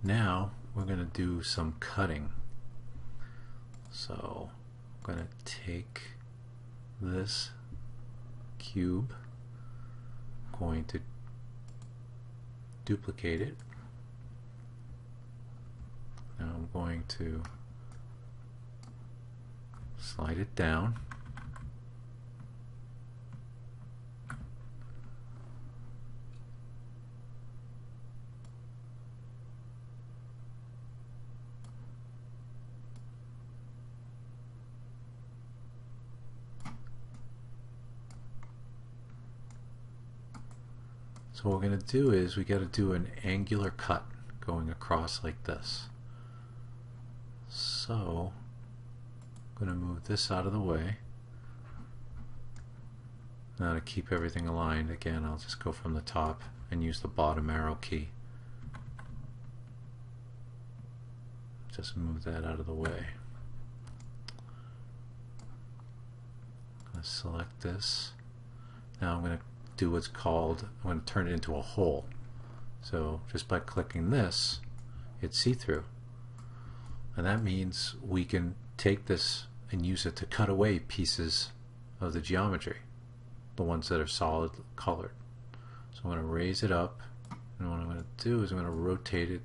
Now we're going to do some cutting. So I'm going to take this cube, going to duplicate it. Now I'm going to slide it down. So what we're going to do is we got to do an angular cut going across like this. So I'm going to move this out of the way. Now to keep everything aligned, again, I'll just go from the top and use the bottom arrow key. Just move that out of the way. I'm going to select this. Now I'm going to do what's called, I'm going to turn it into a hole. So just by clicking this, it's see-through. And that means we can take this and use it to cut away pieces of the geometry, the ones that are solid colored. So I'm going to raise it up, and what I'm going to do is I'm going to rotate it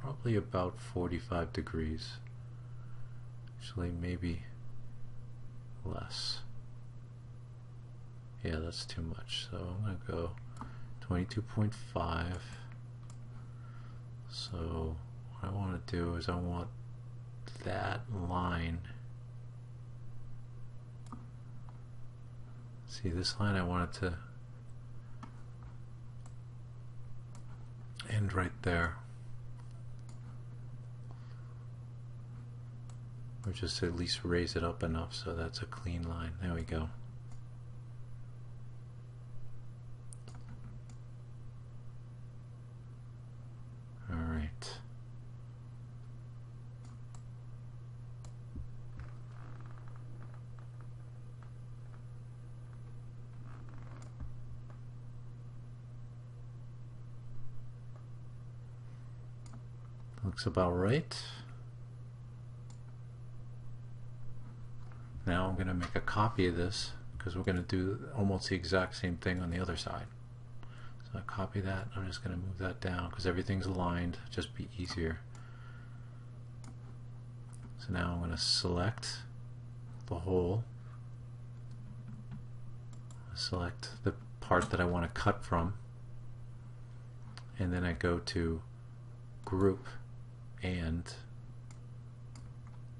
probably about 45 degrees. Actually, maybe less. Yeah, that's too much. So I'm going to go 22.5. So what I want to do is I want that line. See, this line I want it to end right there. Or just at least raise it up enough so that's a clean line. There we go. Alright. Looks about right. Now I'm going to make a copy of this because we're going to do almost the exact same thing on the other side. So I copy that. I'm just going to move that down because everything's aligned. Just be easier. So now I'm going to select the whole. Select the part that I want to cut from. And then I go to Group and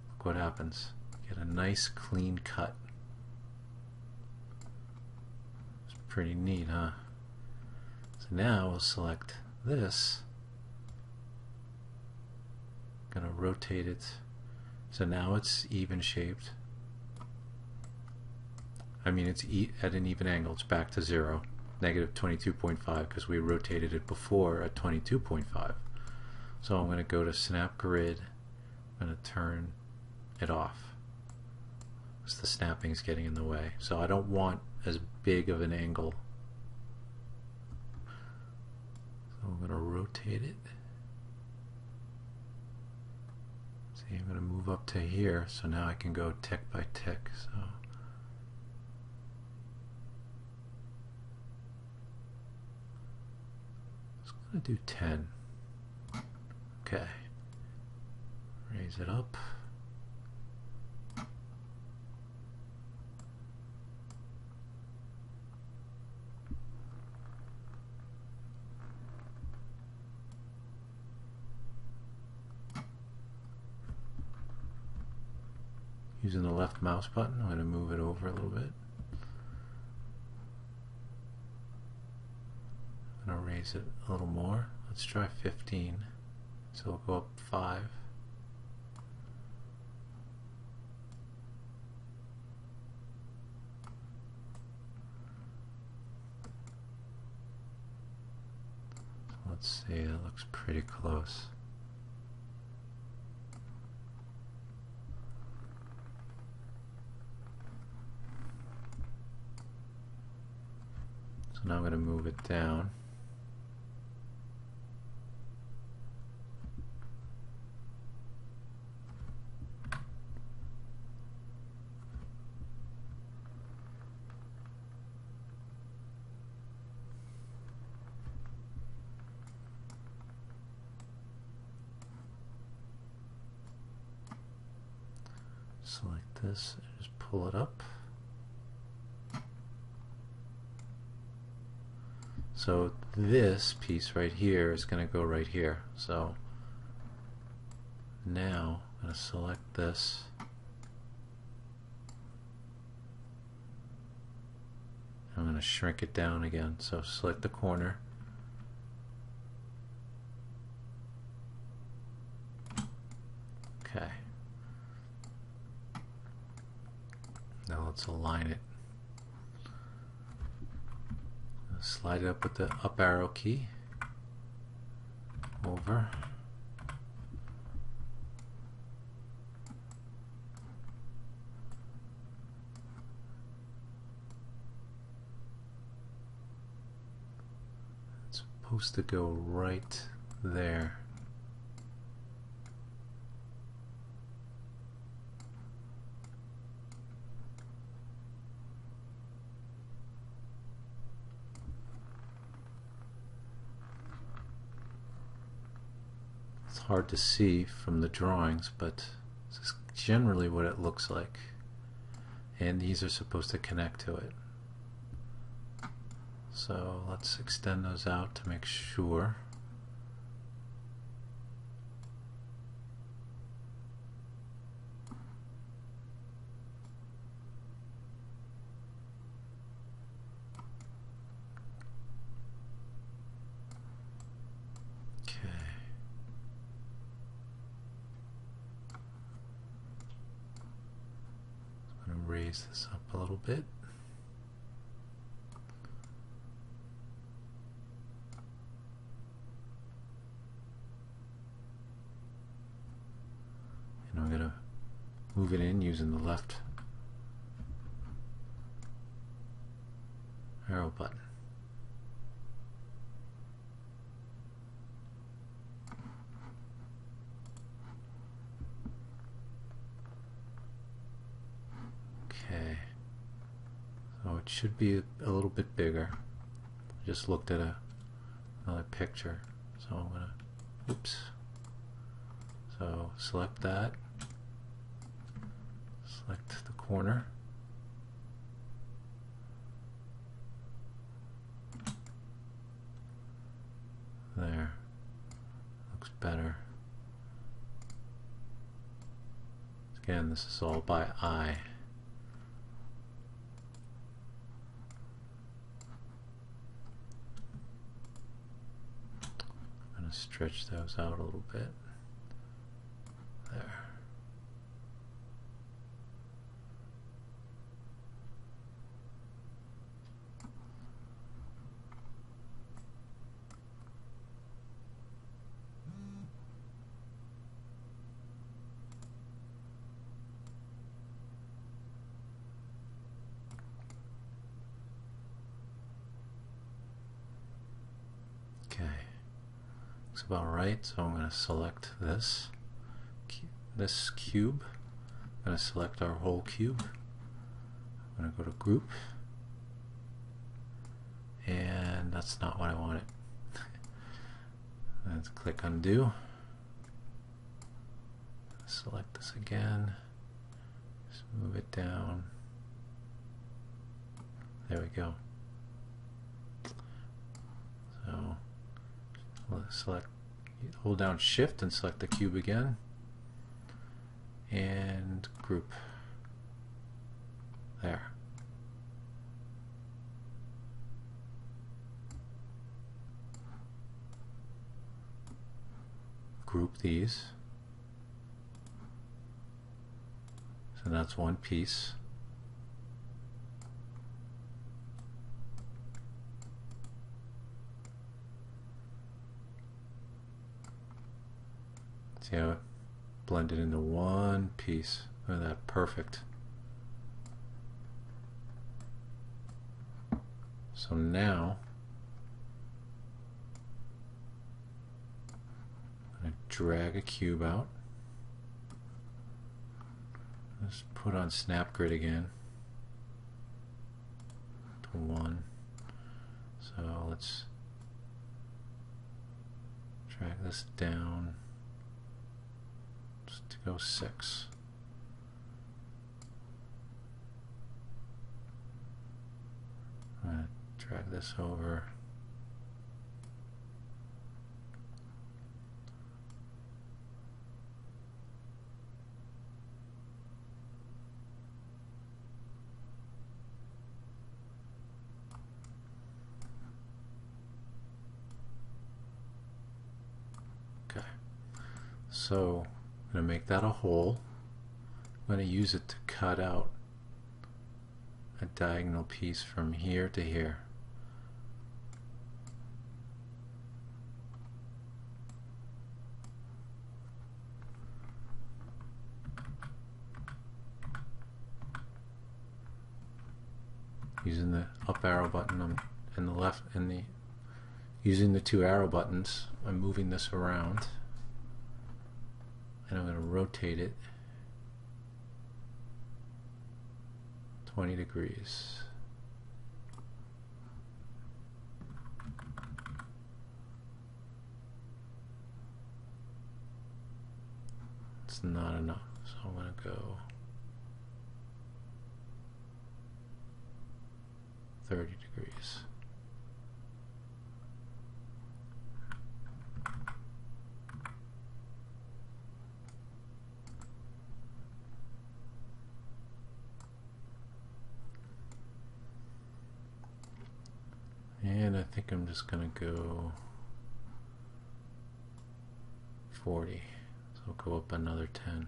look what happens. Get a nice clean cut. It's pretty neat, huh? So now we'll select this. Gonna rotate it. So now it's even shaped. I mean, it's at an even angle. It's back to 0, negative 22.5, because we rotated it before at 22.5. So I'm going to go to Snap Grid. I'm going to turn it off. The snapping is getting in the way, so I don't want as big of an angle. So I'm going to rotate it. See, I'm going to move up to here, so now I can go tick by tick. So I'm going to do 10. Okay. Raise it up. Using the left mouse button, I'm going to move it over a little bit. I'm going to raise it a little more. Let's try 15. So we'll go up 5. Let's see, that looks pretty close. So now I'm going to move it down. select this and just pull it up. So this piece right here is going to go right here. So now I'm going to select this. I'm going to shrink it down again. So select the corner. Okay. Now let's align it. Slide it up with the up arrow key. Over. It's supposed to go right there. Hard to see from the drawings, but this is generally what it looks like, and these are supposed to connect to it. So let's extend those out to make sure. Raise this up a little bit. And I'm going to move it in using the left arrow button. Okay, so it should be a little bit bigger. I just looked at another picture, so I'm gonna, oops. So select that, select the corner, there, looks better. Again, this is all by eye. Stretch those out a little bit. There. Okay. Looks about right, so I'm going to select this cube. I'm going to select our whole cube. I'm going to go to group, and that's not what I wanted. Let's click undo. Select this again. Just move it down. There we go. So select, hold down Shift and select the cube again, and group. There. Group these. So that's one piece. See how it blended into one piece. Look at that, perfect. So now I'm going to drag a cube out. Let's put on snap grid again to 1. So let's drag this down to go 6. I'm going to drag this over. Okay, so I'm going to make that a hole. I'm going to use it to cut out a diagonal piece from here to here. Using the up arrow button and the left and the using the two arrow buttons, I'm moving this around and I'm going to rotate it 20 degrees. It's not enough, so I'm going to go 30 degrees. And I think I'm just going to go 40. So I'll go up another 10.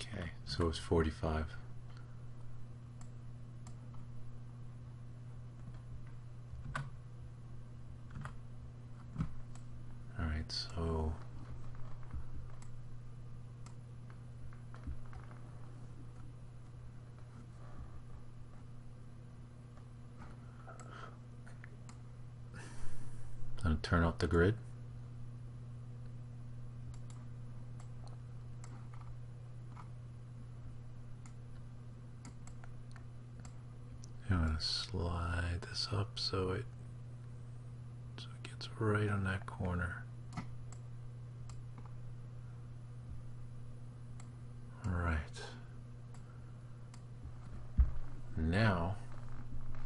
Okay, so it's 45. Alright, so I'm going to turn out the grid. I'm going to slide this up so it gets right on that corner. Alright. Now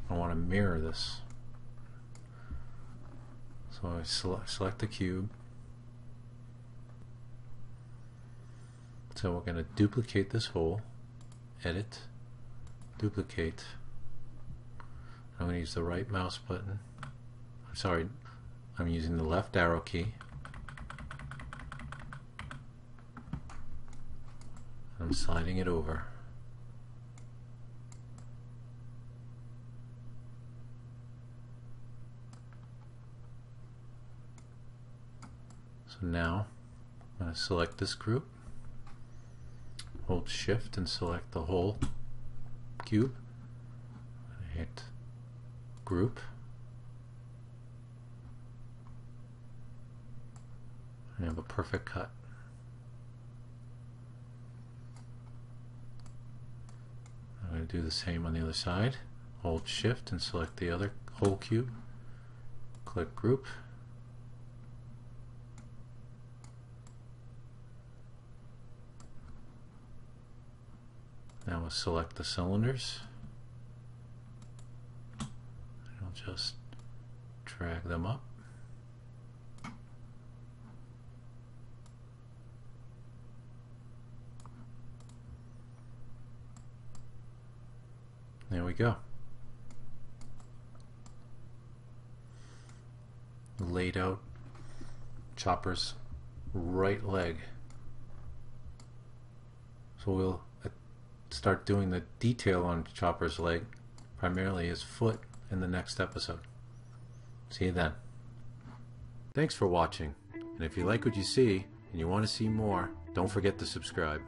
I want to mirror this. So I select the cube. So we're going to duplicate this hole, edit, duplicate. I'm going to use the right mouse button. Sorry, I'm using the left arrow key. I'm sliding it over. So now I'm going to select this group, hold shift and select the whole cube. I'm going to hit group and have a perfect cut. I'm going to do the same on the other side. Hold shift and select the other whole cube, click group, now we'll select the cylinders. I'll just drag them up. There we go. Laid out Chopper's right leg. So we'll start doing the detail on Chopper's leg, primarily his foot, in the next episode. See you then. Thanks for watching, and if you like what you see and you want to see more, don't forget to subscribe.